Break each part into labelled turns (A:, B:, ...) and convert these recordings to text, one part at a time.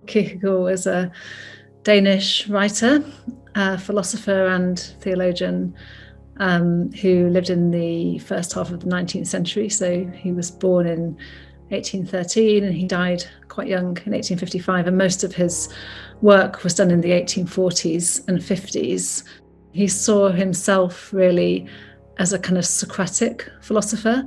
A: Kierkegaard was a Danish writer, philosopher and theologian who lived in the first half of the 19th century. So he was born in 1813 and he died quite young in 1855. And most of his work was done in the 1840s and 50s. He saw himself really as a kind of Socratic philosopher.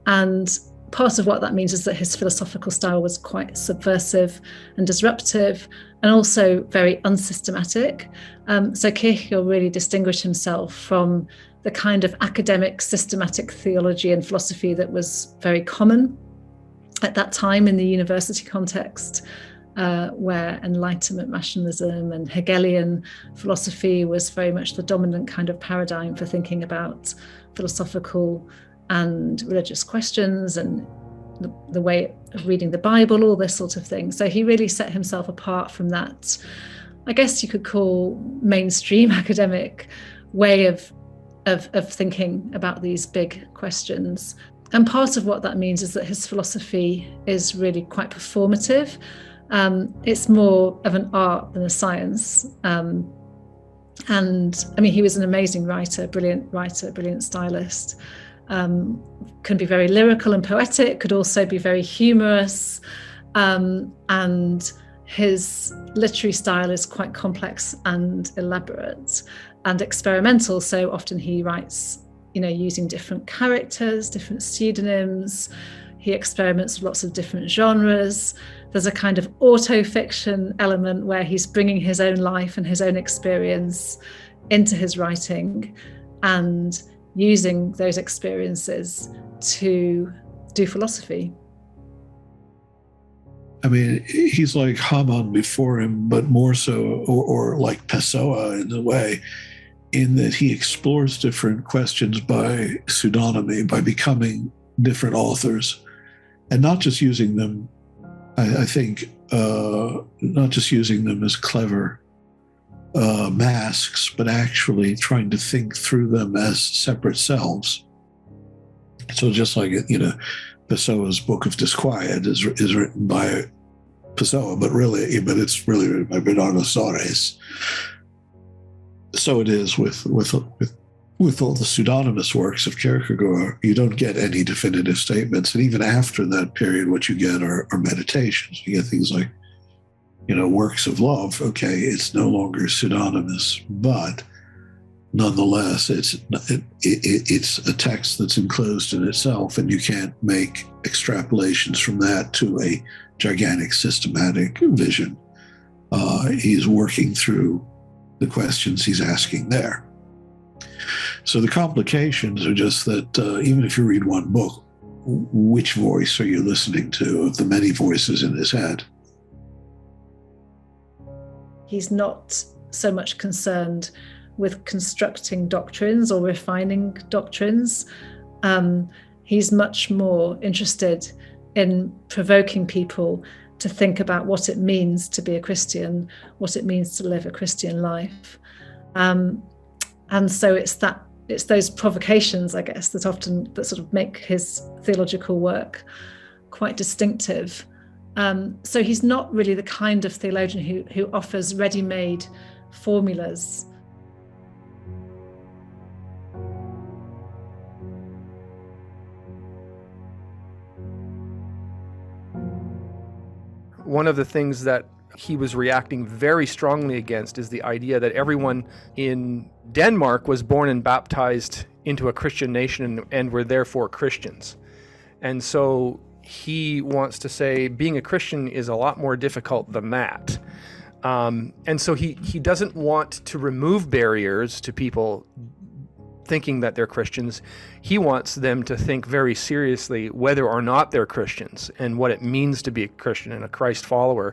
A: And part of what that means is that his philosophical style was quite subversive and disruptive and also very unsystematic. So Kierkegaard really distinguished himself from the kind of academic systematic theology and philosophy that was very common at that time in the university context, where Enlightenment rationalism and Hegelian philosophy was very much the dominant kind of paradigm for thinking about philosophical and religious questions and the way of reading the Bible, all this sort of thing. So he really set himself apart from that, I guess you could call mainstream academic way of thinking about these big questions. And part of what that means is that his philosophy is really quite performative. It's more of an art than a science. And I mean, he was an amazing writer, brilliant stylist. Can be very lyrical and poetic, could also be very humorous. And his literary style is quite complex and elaborate and experimental. So often he writes, using different characters, different pseudonyms. He experiments with lots of different genres. There's a kind of auto-fiction element where he's bringing his own life and his own experience into his writing and using those experiences to do philosophy.
B: I mean, he's like Hamann before him, but more so, or like Pessoa in a way, in that he explores different questions by pseudonymy, by becoming different authors, and not just using them, I think, not just using them as clever masks, but actually trying to think through them as separate selves. So just like, Pessoa's Book of Disquiet is written by Pessoa, but it's really written by Bernardo Soares. So it is with all the pseudonymous works of Kierkegaard. You don't get any definitive statements, and even after that period, what you get are meditations. You get things like, works of love. Okay, it's no longer pseudonymous, but nonetheless, it's a text that's enclosed in itself, and you can't make extrapolations from that to a gigantic systematic vision. He's working through the questions he's asking there. So the complications are just that even if you read one book, which voice are you listening to of the many voices in his head?
A: He's not so much concerned with constructing doctrines or refining doctrines. He's much more interested in provoking people to think about what it means to be a Christian, what it means to live a Christian life. And so it's those provocations, I guess, that sort of make his theological work quite distinctive. So he's not really the kind of theologian who offers ready-made formulas.
C: One of the things that he was reacting very strongly against is the idea that everyone in Denmark was born and baptized into a Christian nation and were therefore Christians. And so he wants to say being a Christian is a lot more difficult than that. And so he doesn't want to remove barriers to people thinking that they're Christians. He wants them to think very seriously whether or not they're Christians and what it means to be a Christian and a Christ follower.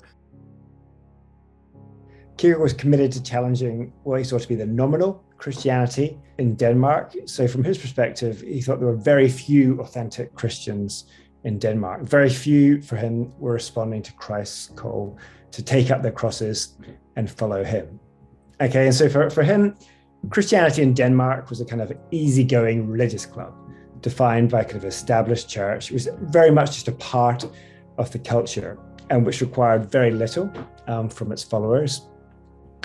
D: Kierkegaard was committed to challenging what he saw to be the nominal Christianity in Denmark. So from his perspective, he thought there were very few authentic Christians in Denmark. Very few for him were responding to Christ's call to take up their crosses and follow him. Okay, and so for him, Christianity in Denmark was a kind of easygoing religious club defined by kind of established church. It was very much just a part of the culture. and which required very little from its followers.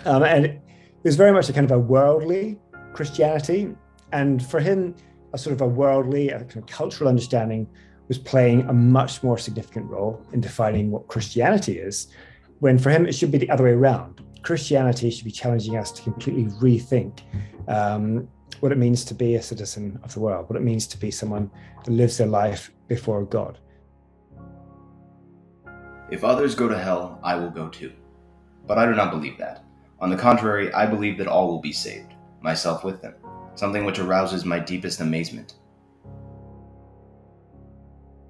D: And it was very much a kind of a worldly Christianity. And for him, a sort of a worldly, a kind of cultural understanding was playing a much more significant role in defining what Christianity is, when for him it should be the other way around. Christianity should be challenging us to completely rethink what it means to be a citizen of the world, what it means to be someone who lives their life before God.
E: If others go to hell, I will go too. But I do not believe that. On the contrary, I believe that all will be saved, myself with them, something which arouses my deepest amazement.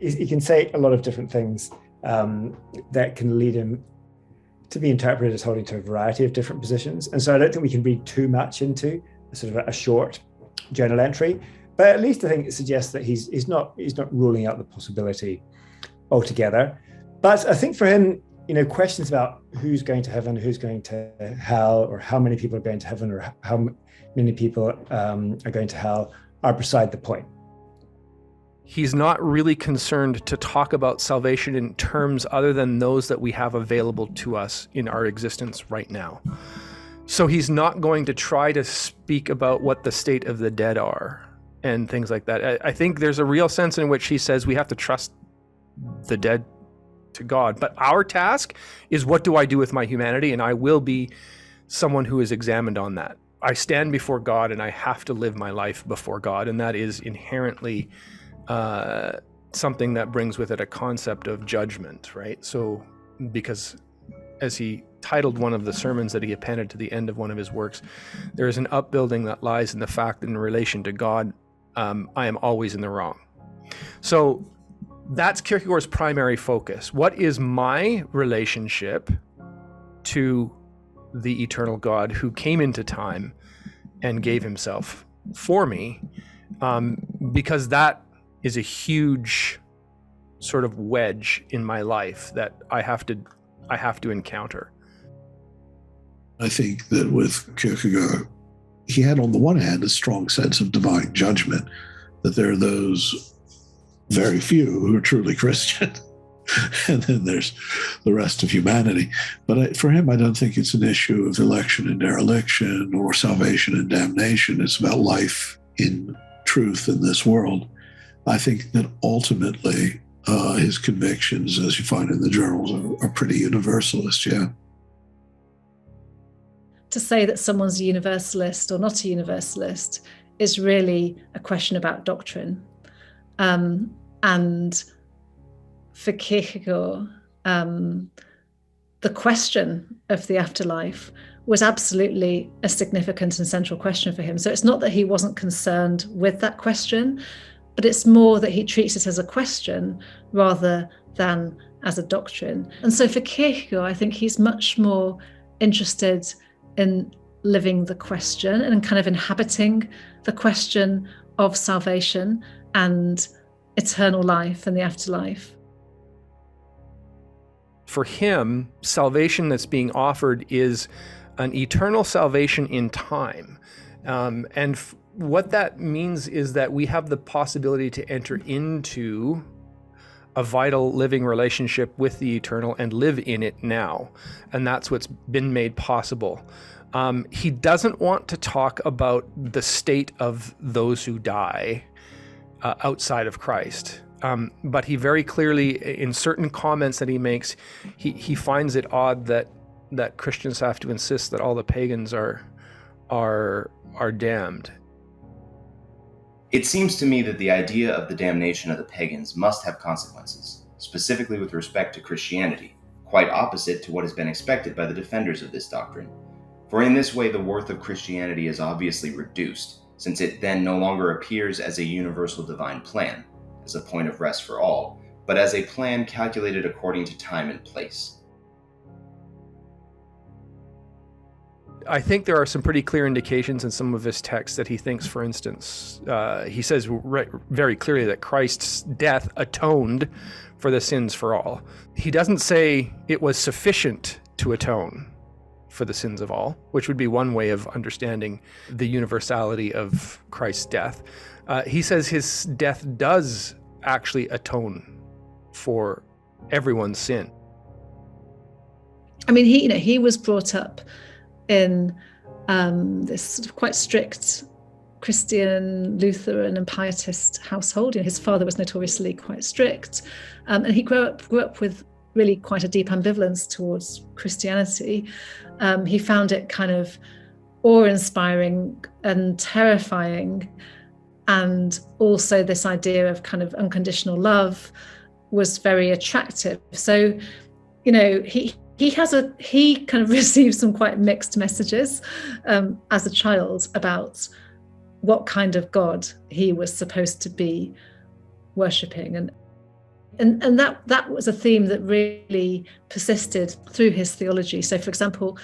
D: He can say a lot of different things that can lead him to be interpreted as holding to a variety of different positions. And so I don't think we can read too much into sort of a short journal entry, but at least I think it suggests that he's not ruling out the possibility altogether. But I think for him, questions about who's going to heaven, who's going to hell, or how many people are going to heaven, or how many people are going to hell are beside the point.
C: He's not really concerned to talk about salvation in terms other than those that we have available to us in our existence right now. So he's not going to try to speak about what the state of the dead are and things like that. I think there's a real sense in which he says we have to trust the dead to God. But our task is, what do I do with my humanity? And I will be someone who is examined on that. I stand before God and I have to live my life before God. And that is inherently something that brings with it a concept of judgment, right? So, because as he titled one of the sermons that he appended to the end of one of his works, there is an upbuilding that lies in the fact that in relation to God, I am always in the wrong. So that's Kierkegaard's primary focus. What is my relationship to the eternal God who came into time and gave himself for me? Because that is a huge sort of wedge in my life that I have to encounter.
B: I think that with Kierkegaard, he had on the one hand a strong sense of divine judgment, that there are those very few who are truly Christian, and then there's the rest of humanity. But for him, I don't think it's an issue of election and dereliction or salvation and damnation. It's about life in truth in this world. I think that ultimately his convictions, as you find in the journals, are pretty universalist, yeah.
A: To say that someone's a universalist or not a universalist is really a question about doctrine. And for Kierkegaard, the question of the afterlife was absolutely a significant and central question for him. So it's not that he wasn't concerned with that question, but it's more that he treats it as a question rather than as a doctrine. And so for Kierkegaard, I think he's much more interested in living the question and kind of inhabiting the question of salvation and eternal life and the afterlife.
C: For him, salvation that's being offered is an eternal salvation in time. What that means is that we have the possibility to enter into a vital living relationship with the eternal and live in it now. And that's what's been made possible. He doesn't want to talk about the state of those who die outside of Christ. But he very clearly, in certain comments that he makes, he finds it odd that Christians have to insist that all the pagans are damned.
E: It seems to me that the idea of the damnation of the pagans must have consequences, specifically with respect to Christianity, quite opposite to what has been expected by the defenders of this doctrine. For in this way the worth of Christianity is obviously reduced, since it then no longer appears as a universal divine plan, as a point of rest for all, but as a plan calculated according to time and place.
C: I think there are some pretty clear indications in some of his texts that he thinks, for instance, he says very clearly that Christ's death atoned for the sins for all. He doesn't say it was sufficient to atone for the sins of all, which would be one way of understanding the universality of Christ's death. He says his death does actually atone for everyone's sin.
A: I mean, he was brought up in this sort of quite strict Christian, Lutheran, and Pietist household. His father was notoriously quite strict, and he grew up with really quite a deep ambivalence towards Christianity. He found it kind of awe-inspiring and terrifying, and also this idea of kind of unconditional love was very attractive. So, he kind of received some quite mixed messages as a child about what kind of God he was supposed to be worshipping, and that was a theme that really persisted through his theology. So, for example,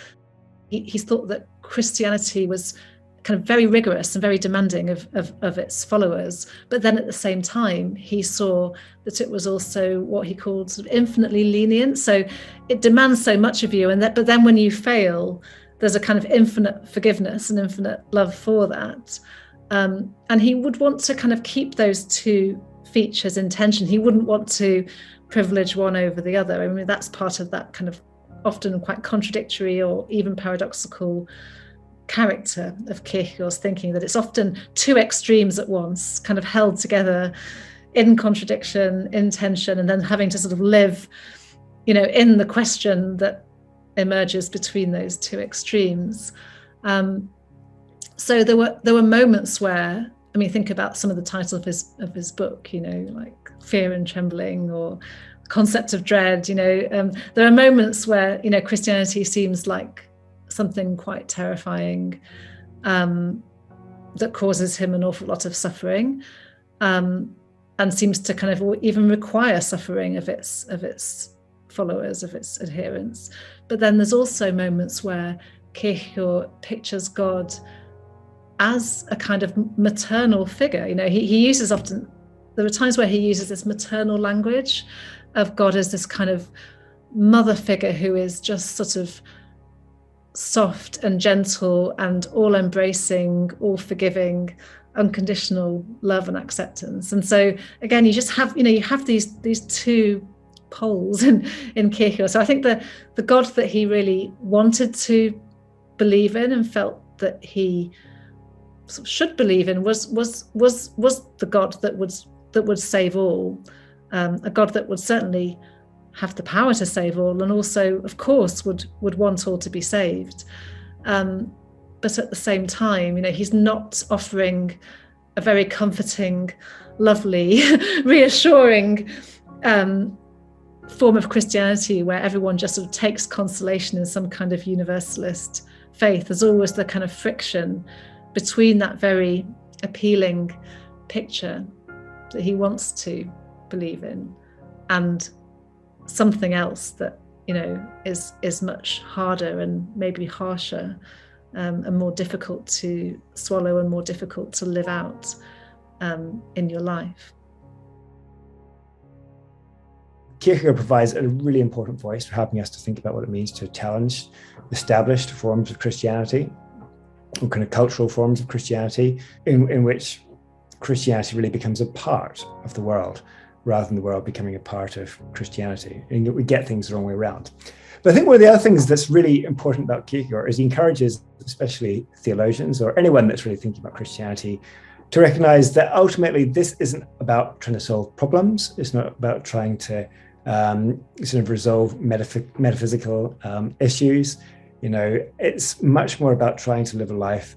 A: he thought that Christianity was kind of very rigorous and very demanding of its followers, but then at the same time he saw that it was also what he called sort of infinitely lenient. So it demands so much of you, but then when you fail, there's a kind of infinite forgiveness and infinite love for that. And he would want to kind of keep those two features in tension. He wouldn't want to privilege one over the other. I mean, that's part of that kind of often quite contradictory or even paradoxical character of Kierkegaard's thinking, that it's often two extremes at once, kind of held together in contradiction, in tension, and then having to sort of live, in the question that emerges between those two extremes. So there were moments where, I mean, think about some of the titles of his book, like Fear and Trembling or Concept of Dread. There are moments where Christianity seems like something quite terrifying, that causes him an awful lot of suffering, and seems to kind of even require suffering of its followers, of its adherents. But then there's also moments where Kierkegaard pictures God as a kind of maternal figure. He uses often, there are times where he uses this maternal language of God as this kind of mother figure who is just sort of soft and gentle and all embracing, all forgiving, unconditional love and acceptance. And so again, you just have, you have these two poles in Kierkegaard. So I think the God that he really wanted to believe in and felt that he sort of should believe in was the God that would save all, a God that would certainly have the power to save all, and also, of course, would want all to be saved. But at the same time, he's not offering a very comforting, lovely, reassuring form of Christianity where everyone just sort of takes consolation in some kind of universalist faith. There's always the kind of friction between that very appealing picture that he wants to believe in and something else that is much harder and maybe harsher, and more difficult to swallow and more difficult to live out in your life.
D: Kierkegaard provides a really important voice for helping us to think about what it means to challenge established forms of Christianity, or kind of cultural forms of Christianity, in which Christianity really becomes a part of the world rather than the world becoming a part of Christianity. And we get things the wrong way around. But I think one of the other things that's really important about Kierkegaard is he encourages, especially theologians or anyone that's really thinking about Christianity, to recognize that ultimately this isn't about trying to solve problems. It's not about trying to sort of resolve metaphysical issues. It's much more about trying to live a life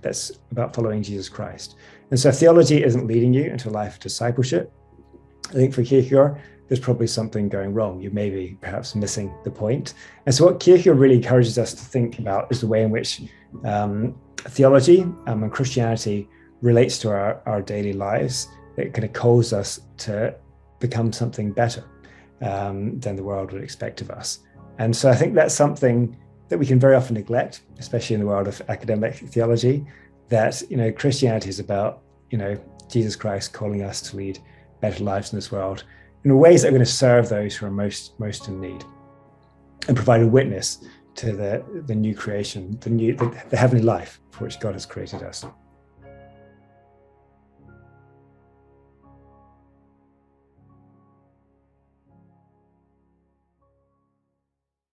D: that's about following Jesus Christ. And so theology isn't leading you into a life of discipleship. I think for Kierkegaard, there's probably something going wrong. You may be perhaps missing the point. And so what Kierkegaard really encourages us to think about is the way in which theology and Christianity relates to our daily lives. It kind of calls us to become something better than the world would expect of us. And so I think that's something that we can very often neglect, especially in the world of academic theology, that, Christianity is about, Jesus Christ calling us to lead better lives in this world in ways that are going to serve those who are most in need and provide a witness to the new creation, the heavenly life for which God has created us.